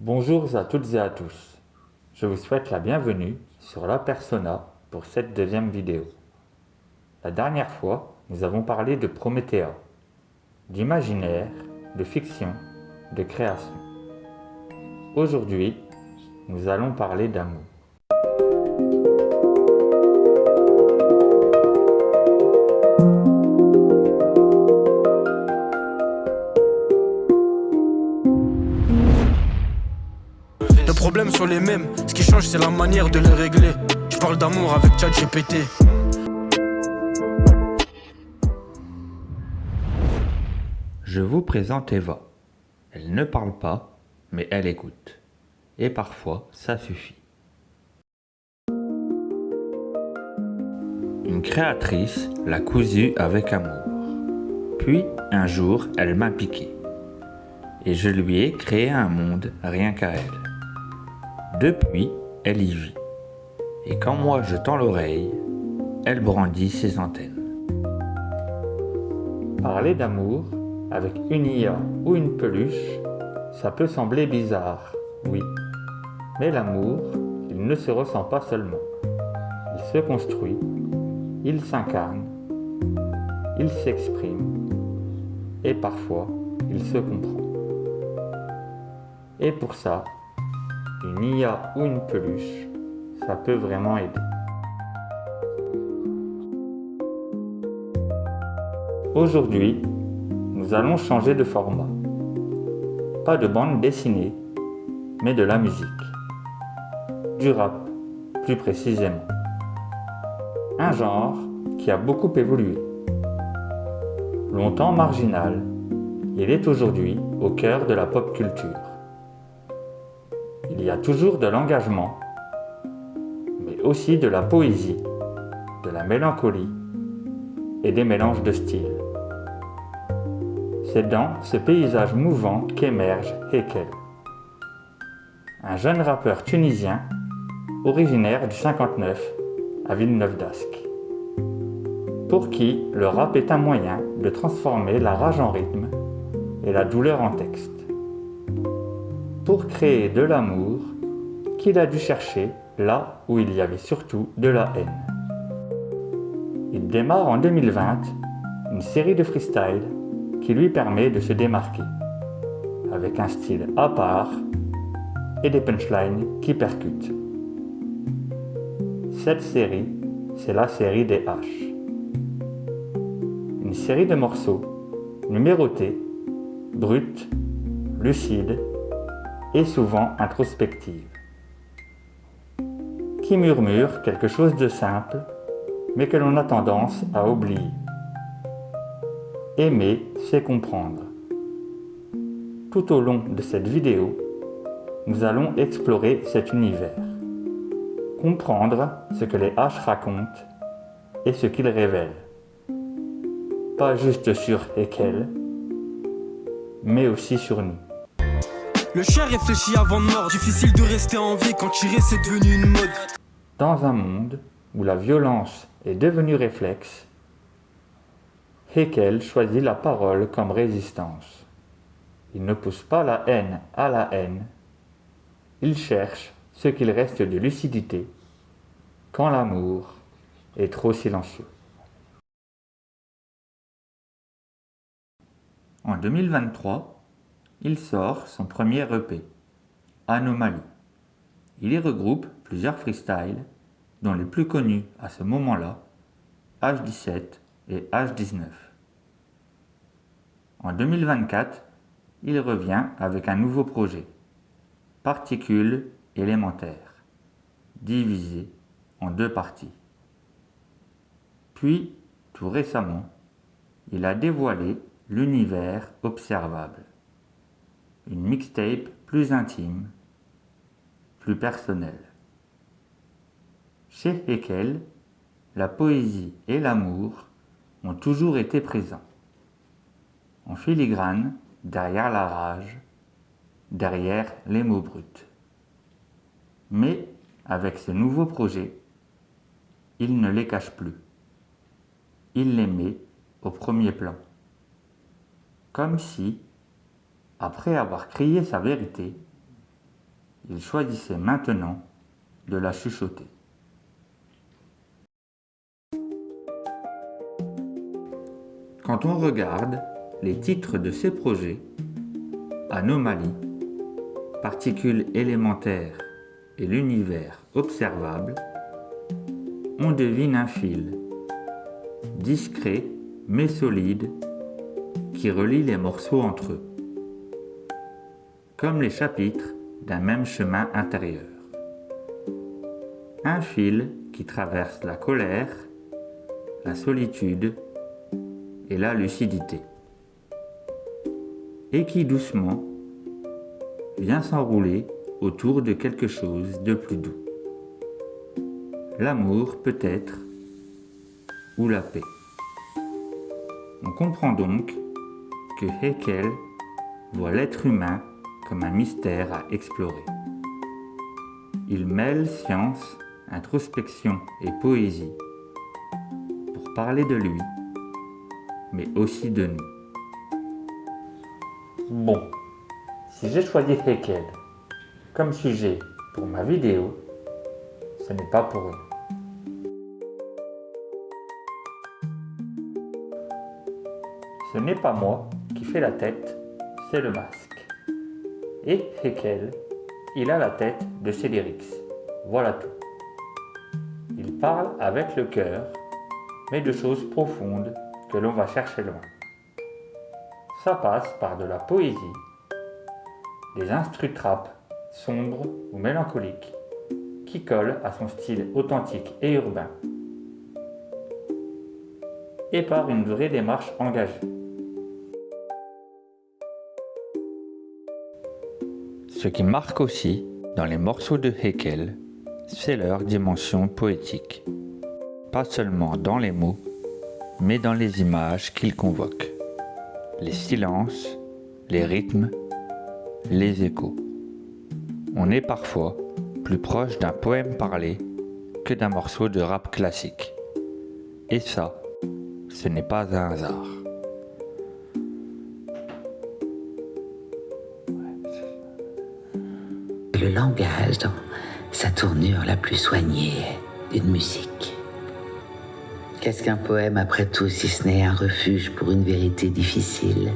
Bonjour à toutes et à tous. Je vous souhaite la bienvenue sur la persona pour cette deuxième vidéo. La dernière fois, nous avons parlé de Promethea, d'imaginaire, de fiction, de création. Aujourd'hui, nous allons parler d'amour. Les problèmes sont les mêmes, ce qui change c'est la manière de les régler. Je parle d'amour avec ChatGPT. Je vous présente Eva. Elle ne parle pas, mais elle écoute. Et parfois, ça suffit. Une créatrice l'a cousue avec amour. Puis, un jour, elle m'a piqué. Et je lui ai créé un monde rien qu'à elle. Depuis, elle y vit. Et quand moi je tends l'oreille, elle brandit ses antennes. Parler d'amour avec une IA ou une peluche, ça peut sembler bizarre, oui. Mais l'amour, il ne se ressent pas seulement. Il se construit, il s'incarne, il s'exprime et parfois il se comprend. Et pour ça, une IA ou une peluche, ça peut vraiment aider. Aujourd'hui, nous allons changer de format. Pas de bande dessinée, mais de la musique. Du rap, plus précisément. Un genre qui a beaucoup évolué. Longtemps marginal, il est aujourd'hui au cœur de la pop culture. Il y a toujours de l'engagement, mais aussi de la poésie, de la mélancolie et des mélanges de styles. C'est dans ce paysage mouvant qu'émerge Hekel, un jeune rappeur tunisien originaire du 59 à Villeneuve-d'Ascq, pour qui le rap est un moyen de transformer la rage en rythme et la douleur en texte, pour créer de l'amour qu'il a dû chercher là où il y avait surtout de la haine. Il démarre en 2020 une série de freestyle qui lui permet de se démarquer, avec un style à part et des punchlines qui percutent. Cette série, c'est la série des H. Une série de morceaux numérotés, bruts, lucides et souvent introspectives, qui murmurent quelque chose de simple, mais que l'on a tendance à oublier. Aimer, c'est comprendre. Tout au long de cette vidéo, nous allons explorer cet univers, comprendre ce que les H racontent et ce qu'ils révèlent. Pas juste sur Hekel, mais aussi sur nous. Le chien réfléchit avant de mordre, difficile de rester en vie quand tirer c'est devenu une mode. Dans un monde où la violence est devenue réflexe, Hekel choisit la parole comme résistance. Il ne pousse pas la haine à la haine, il cherche ce qu'il reste de lucidité quand l'amour est trop silencieux. En 2023, il sort son premier EP, Anomalie. Il y regroupe plusieurs freestyles, dont les plus connus à ce moment-là, H17 et H19. En 2024, il revient avec un nouveau projet, Particules élémentaires, divisé en deux parties. Puis, tout récemment, il a dévoilé l'univers observable, une mixtape plus intime, plus personnelle. Chez Hekel, la poésie et l'amour ont toujours été présents, en filigrane derrière la rage, derrière les mots bruts. Mais avec ce nouveau projet, il ne les cache plus. Il les met au premier plan. Comme si, après avoir crié sa vérité, il choisissait maintenant de la chuchoter. Quand on regarde les titres de ces projets, Anomalie, Particules élémentaires et l'univers observable, on devine un fil, discret mais solide, qui relie les morceaux entre eux, comme les chapitres d'un même chemin intérieur. Un fil qui traverse la colère, la solitude et la lucidité, et qui doucement vient s'enrouler autour de quelque chose de plus doux. L'amour peut-être, ou la paix. On comprend donc que Haeckel voit l'être humain comme un mystère à explorer. Il mêle science, introspection et poésie pour parler de lui, mais aussi de nous. Bon, si j'ai choisi Haeckel comme sujet pour ma vidéo, ce n'est pas pour rien. Ce n'est pas moi qui fais la tête, c'est le masque. Et Haeckel, il a la tête de ses lyrics. Voilà tout. Il parle avec le cœur, mais de choses profondes que l'on va chercher loin. Ça passe par de la poésie, des instrus trap sombres ou mélancoliques qui collent à son style authentique et urbain, et par une vraie démarche engagée. Ce qui marque aussi dans les morceaux de Haeckel, c'est leur dimension poétique. Pas seulement dans les mots, mais dans les images qu'ils convoquent. Les silences, les rythmes, les échos. On est parfois plus proche d'un poème parlé que d'un morceau de rap classique. Et ça, ce n'est pas un hasard. Le langage dans sa tournure la plus soignée d'une musique. Qu'est-ce qu'un poème après tout si ce n'est un refuge pour une vérité difficile?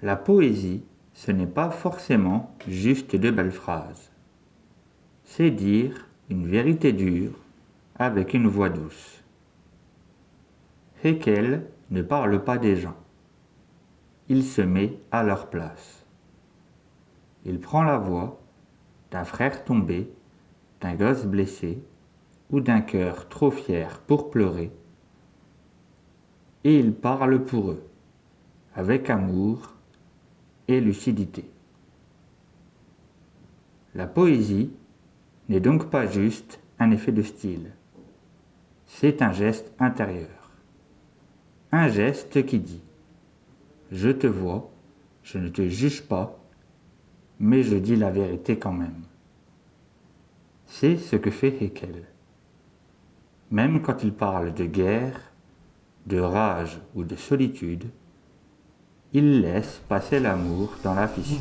La poésie, ce n'est pas forcément juste de belles phrases. C'est dire une vérité dure avec une voix douce. Haeckel ne parle pas des gens. Il se met à leur place. Il prend la voix d'un frère tombé, d'un gosse blessé ou d'un cœur trop fier pour pleurer, et il parle pour eux, avec amour et lucidité. La poésie n'est donc pas juste un effet de style, c'est un geste intérieur, un geste qui dit « Je te vois, je ne te juge pas, mais je dis la vérité quand même. » C'est ce que fait Haeckel. Même quand il parle de guerre, de rage ou de solitude, il laisse passer l'amour dans la fissure.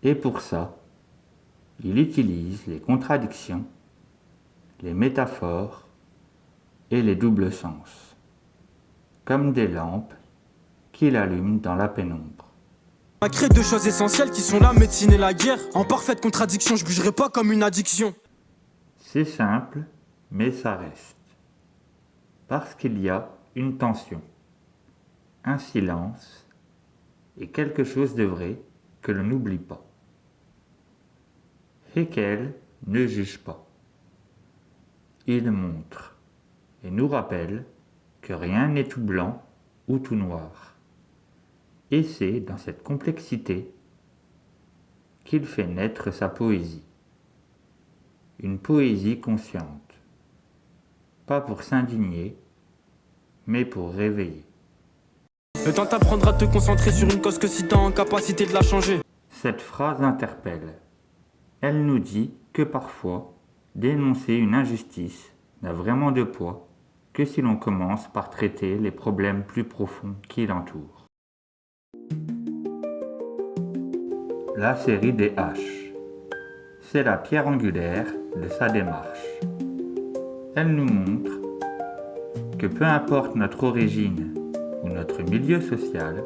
Et pour ça, il utilise les contradictions, les métaphores et les doubles sens, comme des lampes qu'il allume dans la pénombre. On a créé deux choses essentielles qui sont la médecine et la guerre. En parfaite contradiction, je bougerai pas comme une addiction. C'est simple, mais ça reste. Parce qu'il y a une tension, un silence et quelque chose de vrai que l'on n'oublie pas. Haeckel ne juge pas. Il montre et nous rappelle que rien n'est tout blanc ou tout noir. Et c'est dans cette complexité qu'il fait naître sa poésie. Une poésie consciente. Pas pour s'indigner, mais pour réveiller. Le temps t'apprendra à te concentrer sur une cause que si t'as en capacité de la changer. Cette phrase interpelle. Elle nous dit que parfois, dénoncer une injustice n'a vraiment de poids que si l'on commence par traiter les problèmes plus profonds qui l'entourent. La série des H. C'est la pierre angulaire de sa démarche. Elle nous montre que peu importe notre origine ou notre milieu social,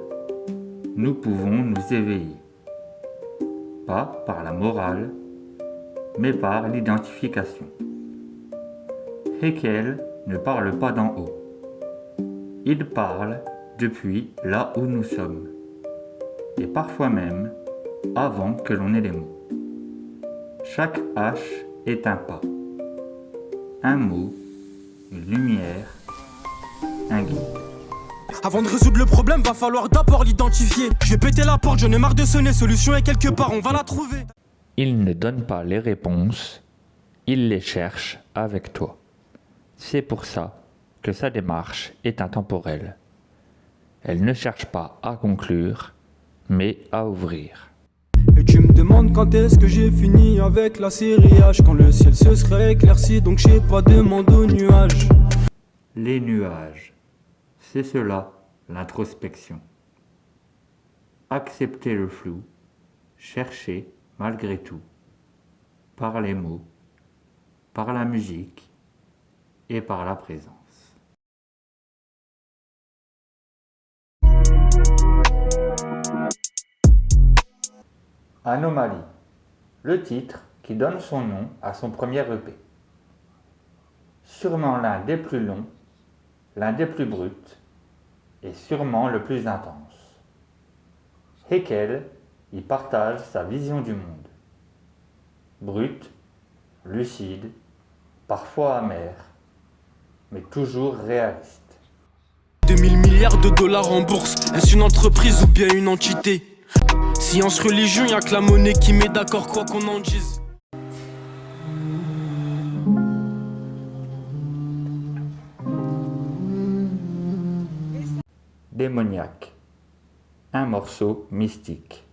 nous pouvons nous éveiller. Pas par la morale, mais par l'identification. Haeckel ne parle pas d'en haut. Il parle depuis là où nous sommes, et parfois même avant que l'on ait les mots. Chaque H est un pas, un mot, une lumière, un guide. Avant de résoudre le problème, va falloir d'abord l'identifier. Je vais péter la porte, j'en ai marre de sonner, solution est quelque part, on va la trouver. Il ne donne pas les réponses, il les cherche avec toi. C'est pour ça que sa démarche est intemporelle. Elle ne cherche pas à conclure, mais à ouvrir. Et tu me demandes quand est-ce que j'ai fini avec la série H, quand le ciel se serait éclairci, donc j'ai pas demandé aux nuages. Les nuages, c'est cela l'introspection. Accepter le flou, chercher malgré tout, par les mots, par la musique et par la présence. Anomalie, le titre qui donne son nom à son premier EP. Sûrement l'un des plus longs, l'un des plus bruts et sûrement le plus intense. Haeckel y partage sa vision du monde. Brute, lucide, parfois amère, mais toujours réaliste. 2000 milliards de dollars en bourse, est-ce une entreprise ou bien une entité? Science religion, y'a que la monnaie qui met d'accord quoi qu'on en dise. Démoniaque, un morceau mystique.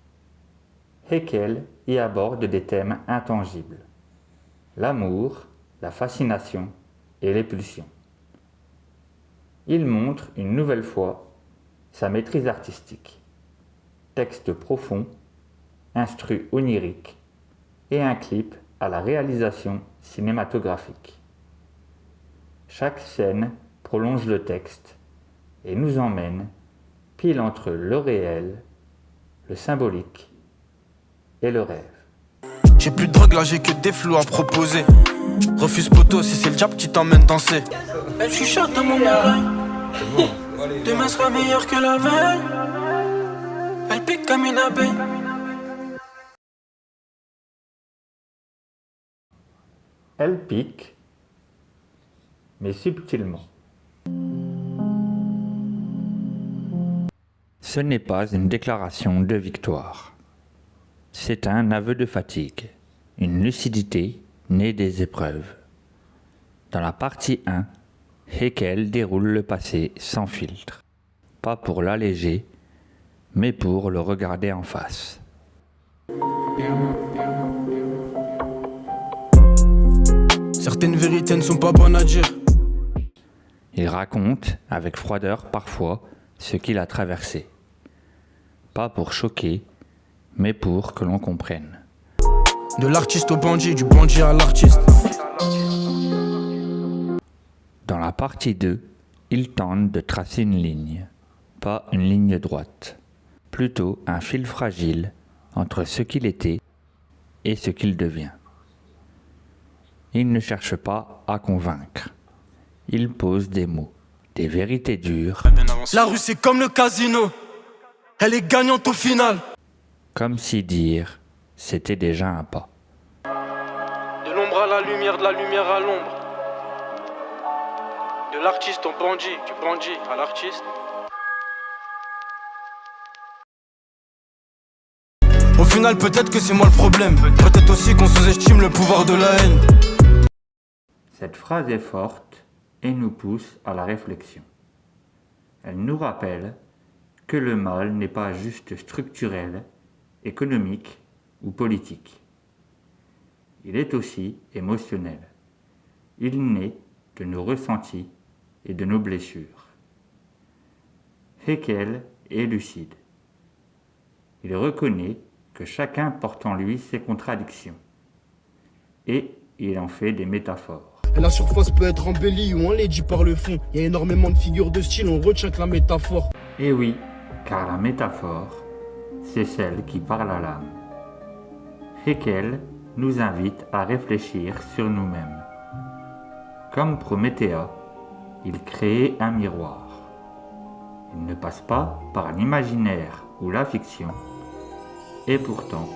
Haeckel y aborde des thèmes intangibles. L'amour, la fascination et les pulsions. Il montre une nouvelle fois sa maîtrise artistique. Texte profond, instru onirique et un clip à la réalisation cinématographique. Chaque scène prolonge le texte et nous emmène pile entre le réel, le symbolique et le rêve. J'ai plus de drogue là, j'ai que des flous à proposer. Refuse poteau si c'est le diable qui t'emmène danser. Elle chuchote dans mon oreille. Demain sera meilleur que la veille. Elle pique comme une abeille. Elle pique, mais subtilement. Ce n'est pas une déclaration de victoire. C'est un aveu de fatigue, une lucidité née des épreuves. Dans la partie 1, Haeckel déroule le passé sans filtre. Pas pour l'alléger, mais pour le regarder en face. Certaines vérités ne sont pas bonnes à dire. Il raconte, avec froideur parfois, ce qu'il a traversé. Pas pour choquer, mais pour que l'on comprenne. De l'artiste au bandit, du bandit à l'artiste. Dans la partie 2, il tente de tracer une ligne, pas une ligne droite, plutôt un fil fragile entre ce qu'il était et ce qu'il devient. Il ne cherche pas à convaincre. Il pose des mots, des vérités dures. La rue c'est comme le casino. Elle est gagnante au final. Comme si dire, c'était déjà un pas. De l'ombre à la lumière, de la lumière à l'ombre. De l'artiste au bandit, du bandit à l'artiste. Au final, peut-être que c'est moi le problème. Peut-être aussi qu'on sous-estime le pouvoir de la haine. Cette phrase est forte et nous pousse à la réflexion. Elle nous rappelle que le mal n'est pas juste structurel, économique ou politique. Il est aussi émotionnel. Il naît de nos ressentis et de nos blessures. Haeckel est lucide. Il reconnaît que chacun porte en lui ses contradictions. Et il en fait des métaphores. Et la surface peut être embellie ou enlaidie par le fond. Il y a énormément de figures de style, on retient que la métaphore. Et oui, car la métaphore, c'est celle qui parle à l'âme. Haeckel nous invite à réfléchir sur nous-mêmes. Comme Promethea, il crée un miroir. Il ne passe pas par l'imaginaire ou la fiction, et pourtant,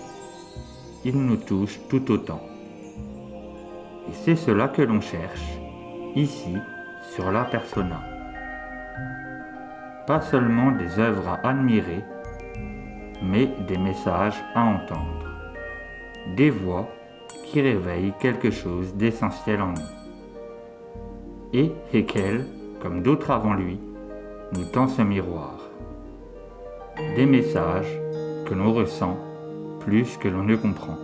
il nous touche tout autant. Et c'est cela que l'on cherche, ici, sur la persona. Pas seulement des œuvres à admirer, mais des messages à entendre. Des voix qui réveillent quelque chose d'essentiel en nous. Et Haeckel, comme d'autres avant lui, nous tend ce miroir. Des messages que l'on ressent plus que l'on ne comprend.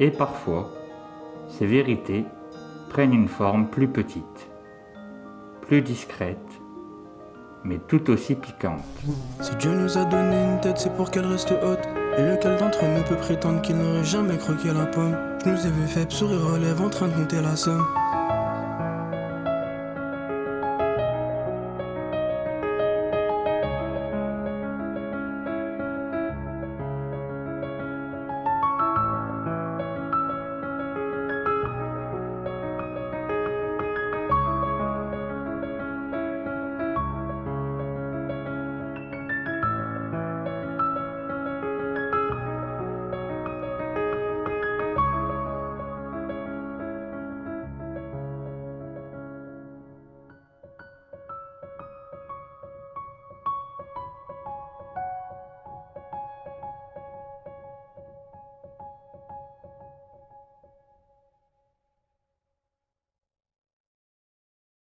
Et parfois, ces vérités prennent une forme plus petite, plus discrète, mais tout aussi piquante. Si Dieu nous a donné une tête, c'est pour qu'elle reste haute. Et lequel d'entre nous peut prétendre qu'il n'aurait jamais croqué la pomme? Je nous ai vu faibles, sourire relève en train de monter la somme.